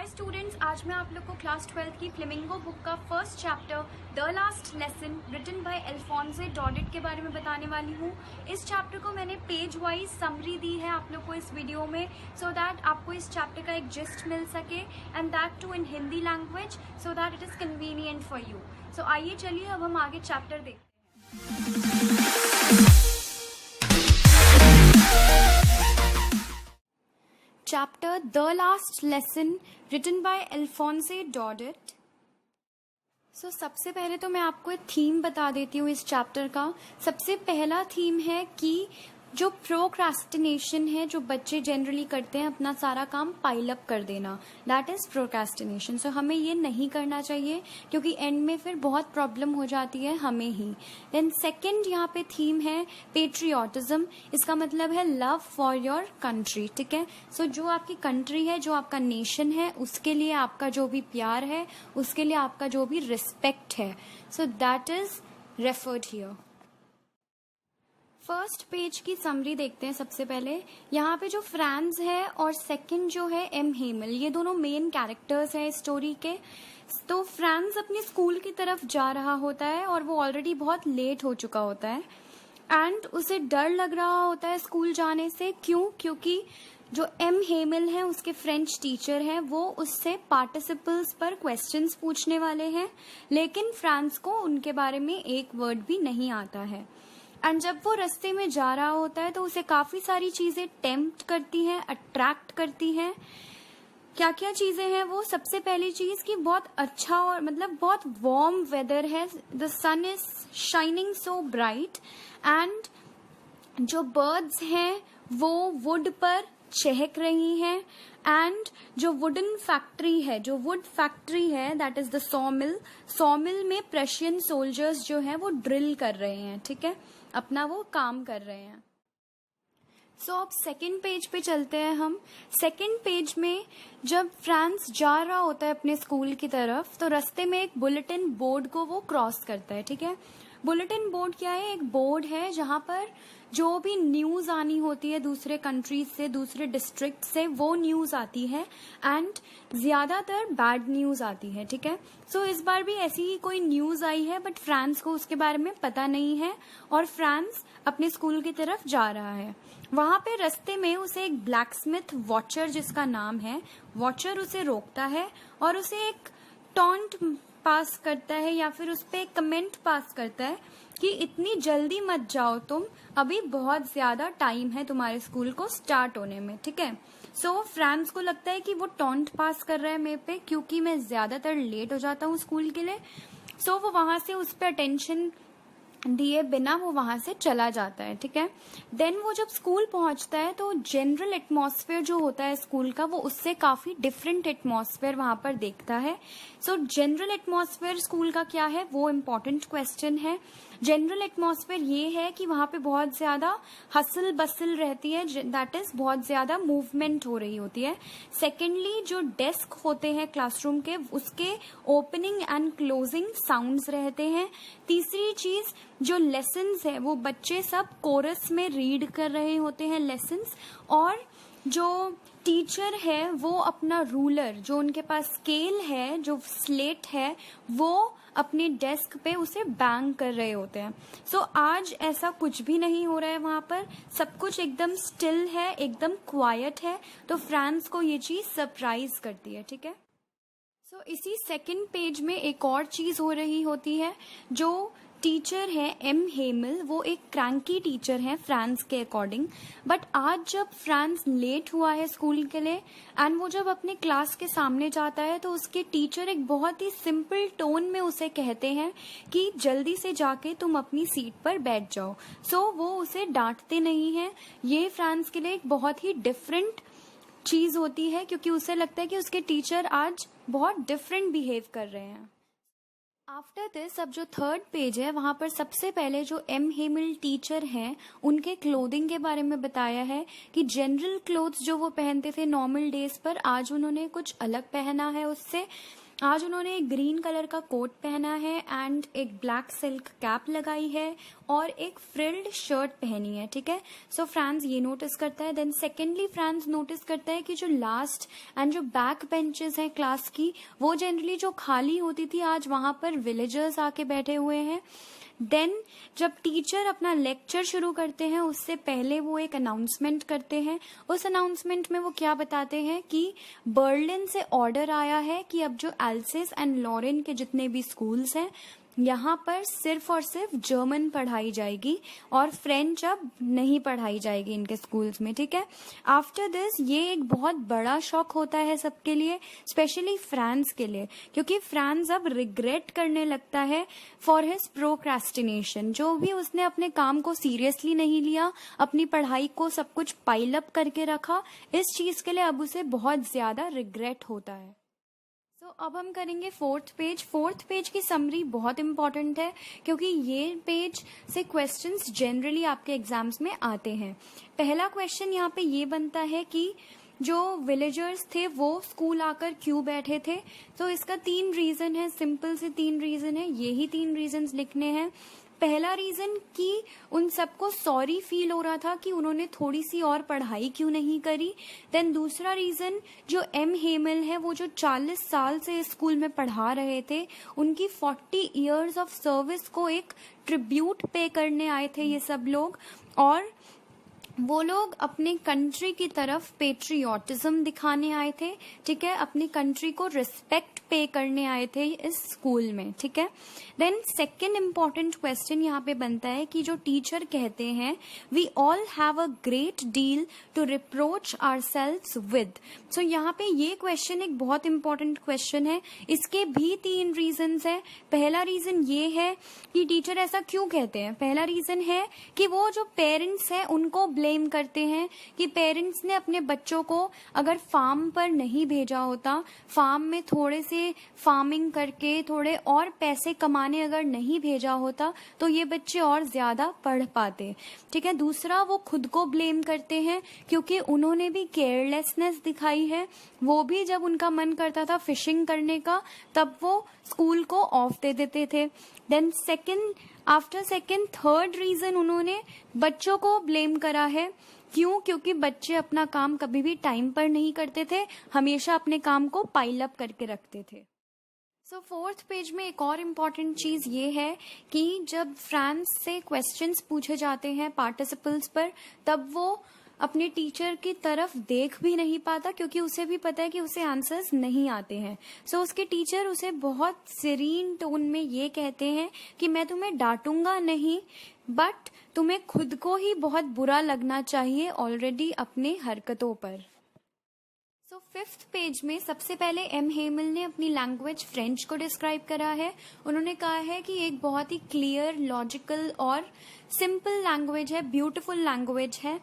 Hi students, आज मैं आप लोग को क्लास 12 की फ्लेमिंगो बुक का first chapter the last lesson written by Alphonse Daudet के बारे में बताने वाली हूँ। इस चैप्टर को मैंने पेज वाइज समरी दी है आप लोग को इस वीडियो में, सो दैट आपको इस चैप्टर का एक जिस्ट मिल सके, and that too in Hindi language, so that it is convenient for you. So आइए चलिए अब हम आगे चैप्टर देखते हैं। Chapter The Last Lesson written by Alphonse Daudet। सबसे पहले तो मैं आपको एक थीम बता देती हूँ इस चैप्टर का। सबसे पहला थीम है कि जो प्रोक्रास्टिनेशन है, जो बच्चे जनरली करते हैं, अपना सारा काम पाइल अप कर देना, दैट इज प्रोक्रास्टिनेशन। सो हमें ये नहीं करना चाहिए क्योंकि एंड में फिर बहुत प्रॉब्लम हो जाती है हमें ही। देन सेकंड यहाँ पे थीम है पेट्रियोटिज्म। इसका मतलब है लव फॉर योर कंट्री, ठीक है। सो जो आपकी कंट्री है, जो आपका नेशन है, उसके लिए आपका जो भी प्यार है, उसके लिए आपका जो भी रिस्पेक्ट है, so that is referred here. First page की समरी देखते हैं। सबसे पहले यहाँ पे जो फ्रांस है और सेकंड जो है एम हेमल, ये दोनों मेन कैरेक्टर्स हैं स्टोरी के। तो फ्रांस अपने स्कूल की तरफ जा रहा होता है और वो ऑलरेडी बहुत लेट हो चुका होता है, एंड उसे डर लग रहा होता है स्कूल जाने से। क्यों? क्योंकि जो एम हेमल है, उसके फ्रेंच टीचर हैं, वो उससे पार्टिसिपल्स पर क्वेश्चंस पूछने वाले हैं, लेकिन फ्रांस को उनके बारे में एक वर्ड भी नहीं आता है। एंड जब वो रास्ते में जा रहा होता है तो उसे काफी सारी चीजें टेम्प्ट करती हैं, अट्रैक्ट करती हैं। क्या क्या चीजें हैं वो? सबसे पहली चीज कि बहुत अच्छा और मतलब बहुत वार्म वेदर है, the sun is shining so bright, and जो बर्ड्स हैं वो वुड पर चहक रही हैं, एंड जो वुडन फैक्ट्री है, जो वुड फैक्ट्री है, दैट इज द सॉमिल। सॉमिल में प्रशियन सोल्जर्स जो हैं वो ड्रिल कर रहे हैं, ठीक है, अपना वो काम कर रहे हैं। सो अब सेकंड पेज पे चलते हैं हम। सेकंड पेज में जब फ्रांस जा रहा होता है अपने स्कूल की तरफ, तो रास्ते में एक बुलेटिन बोर्ड को वो क्रॉस करता है, ठीक है। बुलेटिन बोर्ड क्या है? एक बोर्ड है जहां पर जो भी न्यूज आनी होती है दूसरे कंट्रीज से, दूसरे डिस्ट्रिक्ट से, वो न्यूज आती है, एंड ज्यादातर बैड न्यूज आती है, ठीक है। सो इस बार भी ऐसी ही कोई न्यूज आई है, बट फ्रांस को उसके बारे में पता नहीं है और फ्रांस अपने स्कूल की तरफ जा रहा है। वहां पे रास्ते में उसे एक ब्लैकस्मिथ वॉचर, जिसका नाम है वॉचर, उसे रोकता है और उसे एक टॉन्ट पास करता है, या फिर उस पर एक कमेंट पास करता है कि इतनी जल्दी मत जाओ तुम, अभी बहुत ज्यादा टाइम है तुम्हारे स्कूल को स्टार्ट होने में, ठीक है। सो फ्रांस को लगता है कि वो टॉन्ट पास कर रहा है मेरे पे क्योंकि मैं ज्यादातर लेट हो जाता हूँ स्कूल के लिए। सो वो वहां से उस पर अटेंशन दिए बिना वो वहां से चला जाता है, ठीक है। देन वो जब स्कूल पहुंचता है तो जनरल एटमॉस्फेयर जो होता है स्कूल का, वो उससे काफी डिफरेंट एटमॉस्फेयर वहां पर देखता है। सो जनरल एटमॉस्फेयर स्कूल का क्या है, वो इम्पोर्टेंट क्वेश्चन है। जनरल एटमॉस्फेयर ये है कि वहां पे बहुत ज्यादा हसल बसल रहती है, दैट इज बहुत ज्यादा मूवमेंट हो रही होती है। सेकेंडली, जो डेस्क होते हैं क्लासरूम के, उसके ओपनिंग एंड क्लोजिंग साउंड्स रहते हैं। तीसरी चीज, जो लेसन्स है वो बच्चे सब कोरस में रीड कर रहे होते हैं लेसन्स, और जो टीचर है वो अपना रूलर, जो उनके पास स्केल है, जो स्लेट है, वो अपने डेस्क पे उसे बैंग कर रहे होते हैं। सो आज ऐसा कुछ भी नहीं हो रहा है वहां पर, सब कुछ एकदम स्टिल है, एकदम क्वाइट है। तो फ्रांस को ये चीज सरप्राइज करती है, ठीक है। सो इसी सेकंड पेज में एक और चीज हो रही होती है। जो टीचर है एम हेमल, वो एक क्रैंकी टीचर है फ्रांस के अकॉर्डिंग, बट आज जब फ्रांस लेट हुआ है स्कूल के लिए, एंड वो जब अपने क्लास के सामने जाता है, तो उसके टीचर एक बहुत ही सिंपल टोन में उसे कहते हैं कि जल्दी से जाके तुम अपनी सीट पर बैठ जाओ। सो वो उसे डांटते नहीं हैं। ये फ्रांस के लिए एक बहुत ही डिफरेंट चीज होती है, क्योंकि उसे लगता है कि उसके टीचर आज बहुत डिफरेंट बिहेव कर रहे हैं। आफ्टर दिस, अब जो थर्ड पेज है वहां पर सबसे पहले जो एम हेमल टीचर हैं उनके क्लोथिंग के बारे में बताया है कि जनरल क्लोथ्स जो वो पहनते थे नॉर्मल डेज पर, आज उन्होंने कुछ अलग पहना है उससे। आज उन्होंने एक ग्रीन कलर का कोट पहना है एंड एक ब्लैक सिल्क कैप लगाई है और एक फ्रिल्ड शर्ट पहनी है, ठीक है। सो फ्रांस ये नोटिस करता है। देन सेकेंडली फ्रांस नोटिस करता है कि जो लास्ट एंड जो बैक बेंचेस हैं क्लास की, वो जनरली जो खाली होती थी, आज वहां पर विलेजर्स आके बैठे हुए हैं। देन जब टीचर अपना लेक्चर शुरू करते हैं उससे पहले वो एक अनाउंसमेंट करते हैं। उस अनाउंसमेंट में वो क्या बताते हैं कि बर्लिन से ऑर्डर आया है कि अब जो एल्सेस एंड लॉरेन के जितने भी स्कूल्स हैं यहाँ पर सिर्फ और सिर्फ जर्मन पढ़ाई जाएगी और फ्रेंच अब नहीं पढ़ाई जाएगी इनके स्कूल्स में, ठीक है। आफ्टर दिस ये एक बहुत बड़ा शॉक होता है सबके लिए, स्पेशली फ्रांस के लिए, क्योंकि फ्रांस अब रिग्रेट करने लगता है फॉर हिज प्रोक्रेस्टिनेशन। जो भी उसने अपने काम को सीरियसली नहीं लिया, अपनी पढ़ाई को सब कुछ पाइल अप करके रखा, इस चीज के लिए अब उसे बहुत ज्यादा रिग्रेट होता है। तो अब हम करेंगे फोर्थ पेज की समरी बहुत इंपॉर्टेंट है क्योंकि ये पेज से क्वेश्चंस जनरली आपके एग्जाम्स में आते हैं। पहला क्वेश्चन यहाँ पे ये बनता है कि जो विलेजर्स थे वो स्कूल आकर क्यों बैठे थे। तो इसका 3 रीजन है, सिंपल से 3 रीजन है, यही 3 रीजन लिखने हैं। पहला रीजन कि उन सबको सॉरी फील हो रहा था कि उन्होंने थोड़ी सी और पढ़ाई क्यों नहीं करी। देन दूसरा रीजन, जो एम हेमल है वो जो 40 साल से स्कूल में पढ़ा रहे थे, उनकी 40 इयर्स ऑफ सर्विस को एक ट्रिब्यूट पे करने आए थे ये सब लोग, और वो लोग अपने कंट्री की तरफ पेट्रियोटिज्म दिखाने आए थे, ठीक है, अपनी कंट्री को रिस्पेक्ट पे करने आए थे इस स्कूल में, ठीक है। देन सेकंड इम्पॉर्टेंट क्वेश्चन यहाँ पे बनता है कि जो टीचर कहते हैं we all have a great deal to reproach ourselves with. So यहाँ पे ये क्वेश्चन एक बहुत इंपॉर्टेंट क्वेश्चन है। इसके भी 3 रीजंस है। पहला रीजन ये है कि टीचर ऐसा क्यों कहते हैं। पहला रीजन है कि वो जो पेरेंट्स हैं उनको ब्लेम करते हैं कि पेरेंट्स ने अपने बच्चों को अगर फार्म पर नहीं भेजा होता, फार्म में थोड़े से फार्मिंग करके थोड़े और पैसे कमाने अगर नहीं भेजा होता तो ये बच्चे और ज्यादा पढ़ पाते, ठीक है। दूसरा, वो खुद को ब्लेम करते हैं क्योंकि उन्होंने भी केयरलेसनेस दिखाई है। वो भी जब उनका मन करता था फिशिंग करने का तब वो स्कूल को ऑफ दे देते थे। देन थर्ड रीजन उन्होंने बच्चों को ब्लेम करा है। क्यों? क्योंकि बच्चे अपना काम कभी भी टाइम पर नहीं करते थे, हमेशा अपने काम को पाइल अप करके रखते थे। सो फोर्थ पेज में एक और इम्पॉर्टेंट चीज ये है कि जब फ्रांस से क्वेश्चंस पूछे जाते हैं पार्टिसिपल्स पर, तब वो अपने टीचर की तरफ देख भी नहीं पाता क्योंकि उसे भी पता है कि उसे आंसर्स नहीं आते हैं। सो उसके टीचर उसे बहुत सीरीन टोन में ये कहते हैं कि मैं तुम्हें डांटूंगा नहीं, बट तुम्हें खुद को ही बहुत बुरा लगना चाहिए ऑलरेडी अपने हरकतों पर। सो फिफ्थ पेज में सबसे पहले एम हेमल ने अपनी लैंग्वेज फ्रेंच को डिस्क्राइब करा है। उन्होंने कहा है कि एक बहुत ही क्लियर, लॉजिकल और सिंपल लैंग्वेज है, ब्यूटीफुल लैंग्वेज है।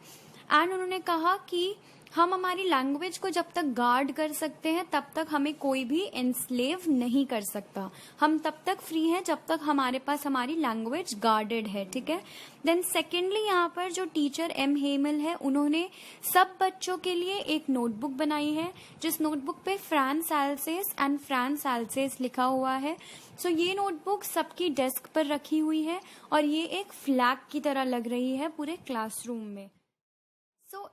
एंड उन्होंने कहा कि हम हमारी लैंग्वेज को जब तक गार्ड कर सकते हैं तब तक हमें कोई भी एनस्लेव नहीं कर सकता। हम तब तक फ्री हैं जब तक हमारे पास हमारी लैंग्वेज गार्डेड है, ठीक है। देन सेकेंडली यहाँ पर जो टीचर एम हेमल है उन्होंने सब बच्चों के लिए एक नोटबुक बनाई है जिस नोटबुक पे France else's and France else's लिखा हुआ है। सो ये नोटबुक सबकी डेस्क पर रखी हुई है और ये एक फ्लैग की तरह लग रही है पूरे क्लासरूम में।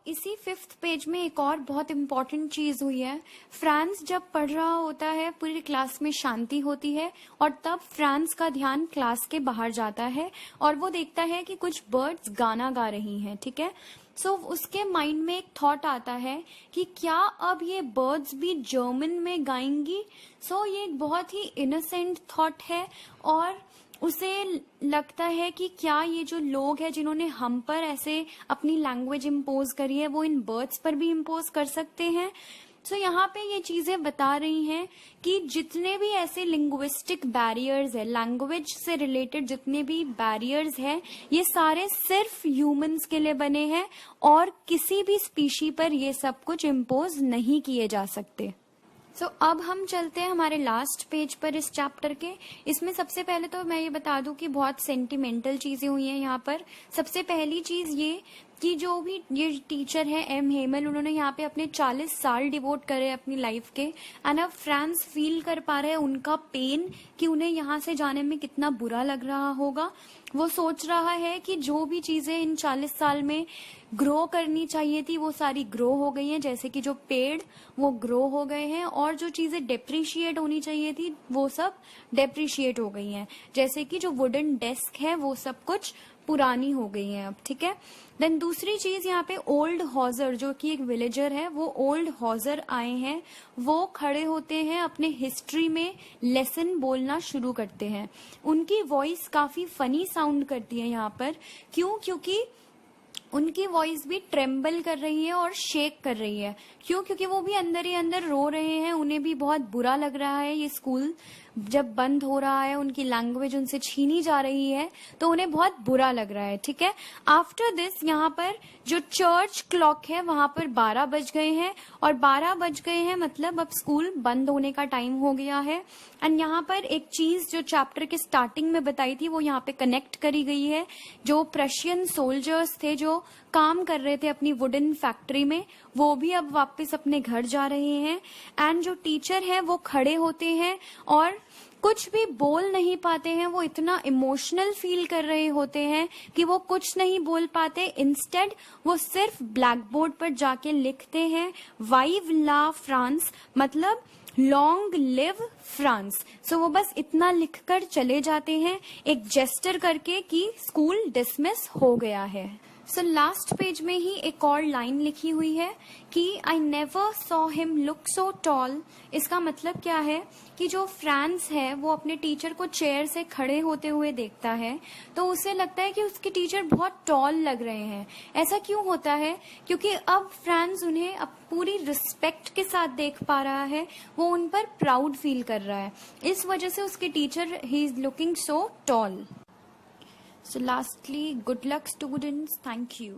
इसी फिफ्थ पेज में एक और बहुत इम्पॉर्टेंट चीज हुई है। फ्रांस जब पढ़ रहा होता है पूरी क्लास में शांति होती है और तब फ्रांस का ध्यान क्लास के बाहर जाता है और वो देखता है कि कुछ बर्ड्स गाना गा रही हैं, ठीक है। सो उसके माइंड में एक थॉट आता है कि क्या अब ये बर्ड्स भी जर्मन में गाएंगी। सो ये एक बहुत ही इनोसेंट थॉट है और उसे लगता है कि क्या ये जो लोग हैं जिन्होंने हम पर ऐसे अपनी लैंग्वेज इम्पोज करी है वो इन बर्ड्स पर भी इम्पोज कर सकते हैं। सो यहाँ पे ये चीजें बता रही हैं कि जितने भी ऐसे लिंग्विस्टिक बैरियर्स है, लैंग्वेज से रिलेटेड जितने भी बैरियर्स हैं, ये सारे सिर्फ ह्यूमंस के लिए बने हैं और किसी भी स्पीशी पर ये सब कुछ इम्पोज नहीं किए जा सकते। अब हम चलते हैं हमारे लास्ट पेज पर इस चैप्टर के। इसमें सबसे पहले तो मैं ये बता दूं कि बहुत सेंटिमेंटल चीजें हुई हैं यहाँ पर। सबसे पहली चीज ये कि जो भी ये टीचर है एम हेमल, उन्होंने यहाँ पे अपने 40 साल डिवोट करे अपनी लाइफ के, एंड अब फ्रांस फील कर पा रहे हैं उनका पेन कि उन्हें यहाँ से जाने में कितना बुरा लग रहा होगा। वो सोच रहा है कि जो भी चीजें इन 40 साल में ग्रो करनी चाहिए थी वो सारी ग्रो हो गई हैं, जैसे कि जो पेड़ वो ग्रो हो गए हैं, और जो चीजें डेप्रिशिएट होनी चाहिए थी वो सब डेप्रिशिएट हो गई हैं, जैसे कि जो वुडन डेस्क है वो सब कुछ पुरानी हो गई है अब। ठीक है, देन दूसरी चीज यहाँ पे ओल्ड हॉजर, जो कि एक विलेजर है, वो ओल्ड हॉजर आए हैं, वो खड़े होते हैं, अपने हिस्ट्री में लेसन बोलना शुरू करते हैं। उनकी वॉइस काफी फनी साउंड करती है यहाँ पर। क्यों? क्योंकि उनकी वॉइस भी ट्रेम्बल कर रही है और शेक कर रही है। क्यों? क्योंकि वो भी अंदर ही अंदर रो रहे हैं, उन्हें भी बहुत बुरा लग रहा है ये स्कूल जब बंद हो रहा है, उनकी लैंग्वेज उनसे छीनी जा रही है, तो उन्हें बहुत बुरा लग रहा है। ठीक है, आफ्टर दिस यहाँ पर जो चर्च क्लॉक है वहां पर 12 बज गए हैं, और 12 बज गए हैं मतलब अब स्कूल बंद होने का टाइम हो गया है। एंड यहाँ पर एक चीज जो चैप्टर के स्टार्टिंग में बताई थी वो यहाँ पे कनेक्ट करी गई है। जो प्रशियन सोल्जर्स थे जो काम कर रहे थे अपनी वुडन फैक्ट्री में, वो भी अब वापस अपने घर जा रहे हैं। एंड जो टीचर है वो खड़े होते हैं और कुछ भी बोल नहीं पाते हैं, वो इतना इमोशनल फील कर रहे होते हैं कि वो कुछ नहीं बोल पाते। इंस्टेड वो सिर्फ ब्लैक बोर्ड पर जाके लिखते हैं वाइव ला फ्रांस, मतलब लॉन्ग लिव फ्रांस। सो वो बस इतना लिखकर चले जाते हैं एक जेस्टर करके कि स्कूल डिसमिस हो गया है। सो लास्ट पेज में ही एक और लाइन लिखी हुई है कि I never saw him look so tall. इसका मतलब क्या है कि जो फ्रांस है वो अपने टीचर को चेयर से खड़े होते हुए देखता है, तो उसे लगता है कि उसके टीचर बहुत टॉल लग रहे हैं। ऐसा क्यों होता है? क्योंकि अब फ्रांस उन्हें अब पूरी रिस्पेक्ट के साथ देख पा रहा है, वो उन पर प्राउड फील कर रहा है, इस वजह से उसके teacher he is looking so tall. So lastly, good luck students. Thank you.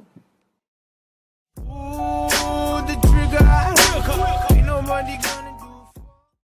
Ooh, the trigger. Ain't nobody gonna